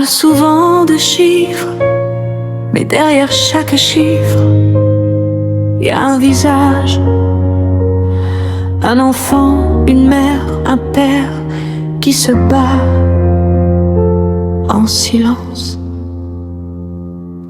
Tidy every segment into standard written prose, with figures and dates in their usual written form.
parle souvent de chiffres, mais derrière chaque chiffre, il y a un visage, un enfant, une mère, un père qui se bat en silence.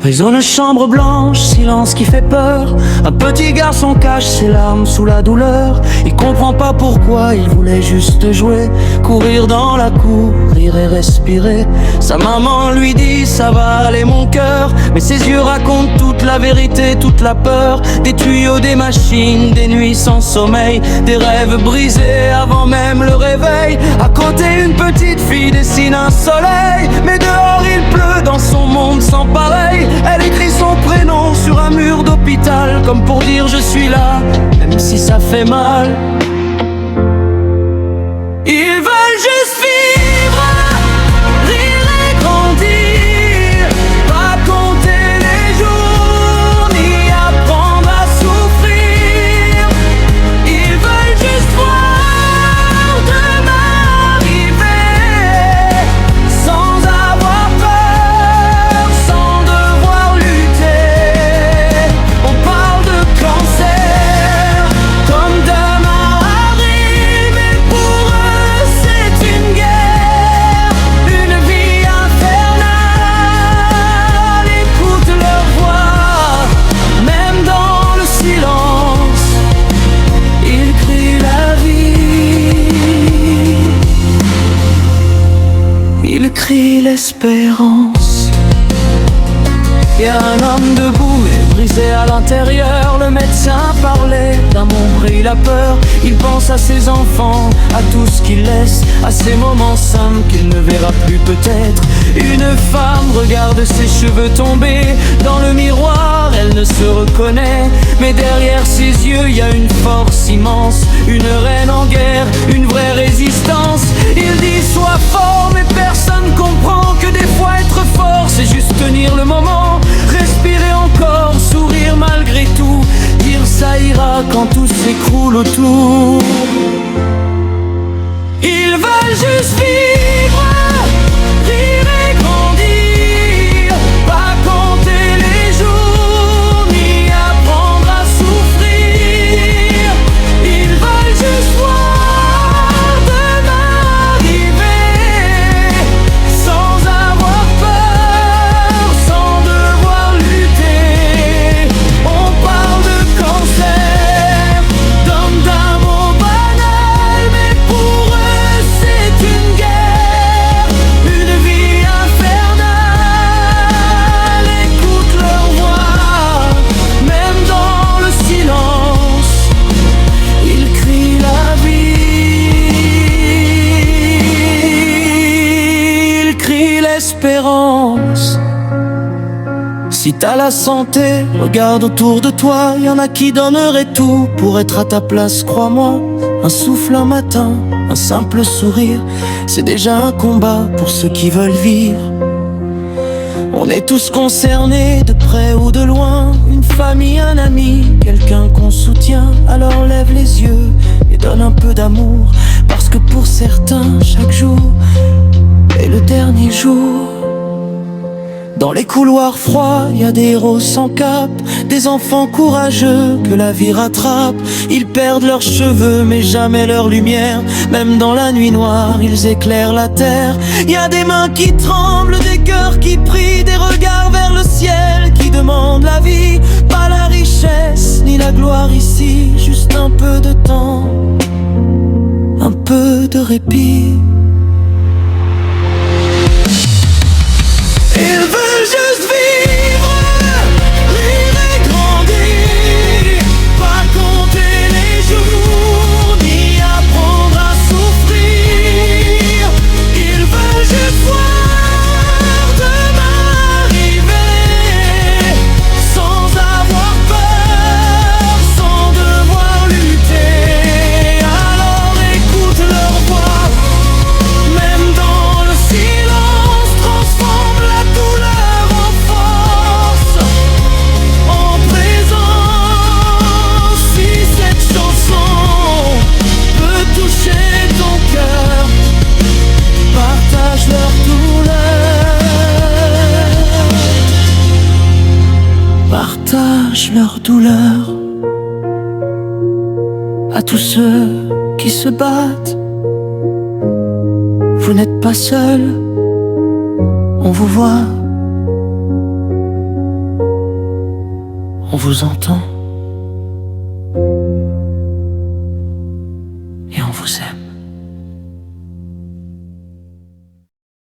Ils ont une chambre blanche, silence qui fait peur. Un petit garçon cache ses larmes sous la douleur. Il comprend pas pourquoi, il voulait juste jouer, courir dans la cour, rire et respirer. Sa maman lui dit ça va aller mon cœur, mais ses yeux racontent toute la vérité, toute la peur. Des tuyaux, des machines, des nuits sans sommeil, des rêves brisés avant même le réveil. À côté une petite fille dessine un soleil, mais dehors il pleut dans son monde sans pareil. Elle écrit son prénom sur un mur d'hôpital, comme pour dire je suis là, même si ça fait mal. Ils veulent juste vivre, rire et grandir, pas compter les jours, ni apprendre à souffrir. Ils veulent juste voir demain arriver, sans avoir peur, sans devoir lutter. On parle de cancer, comme demain arrive, mais pour eux c'est une guerre, une vie infernale. Écoute leur voix, même dans le silence, ils crient la vie, ils crient l'espérance. Y a un homme debout mais brisé à l'intérieur. Le médecin parlait d'un monde pris la peur. Il pense à ses enfants, à tout ce qu'il laisse, à ces moments simples qu'il ne verra plus peut-être. Une femme regarde ses cheveux tomber dans le miroir, elle ne se reconnaît, mais derrière ses yeux y a une force immense, une reine en guerre, une vraie résistance. Il dit sois fort, mais personne comprend que des fois être fort c'est juste tenir le moment, respirer encore, sourire malgré tout, dire ça ira quand tout s'écroule autour. Ils veulent juste vivre, rire et grandir, pas compter les jours, ni apprendre à souffrir. Ils veulent juste voir demain arriver, sans avoir peur, sans devoir lutter. On parle de cancer, d'hommes d'un mot banal, mais pour eux c'est une guerre, une vie infernale. Écoute leur voix, même dans le silence, ils crient la vie, ils crient l'espérance. Si t'as la santé, regarde autour de toi, y en a qui donneraient tout pour être à ta place, crois-moi. Un souffle un matin, un simple sourire, c'est déjà un combat pour ceux qui veulent vivre. On est tous concernés, de près ou de loin, une famille, un ami, quelqu'un qu'on soutient. Alors lève les yeux et donne un peu d'amour, parce que pour certains, chaque jour est le dernier jour. Dans les couloirs froids, y a des héros sans cap, des enfants courageux que la vie rattrape. Ils perdent leurs cheveux mais jamais leur lumière, même dans la nuit noire, ils éclairent la terre. Y a des mains qui tremblent, des cœurs qui prient, des regards vers le ciel qui demandent la vie. Pas la richesse ni la gloire ici, juste un peu de temps, un peu de répit. Ils veulent juste vivre, rire et grandir, pas compter les jours, ni apprendre à souffrir. Ils veulent juste voir demain arriver, sans avoir peur, sans devoir lutter. Alors écoute leur voix, partage leur douleur. À tous ceux qui se battent, vous n'êtes pas seuls, on vous voit, on vous entend.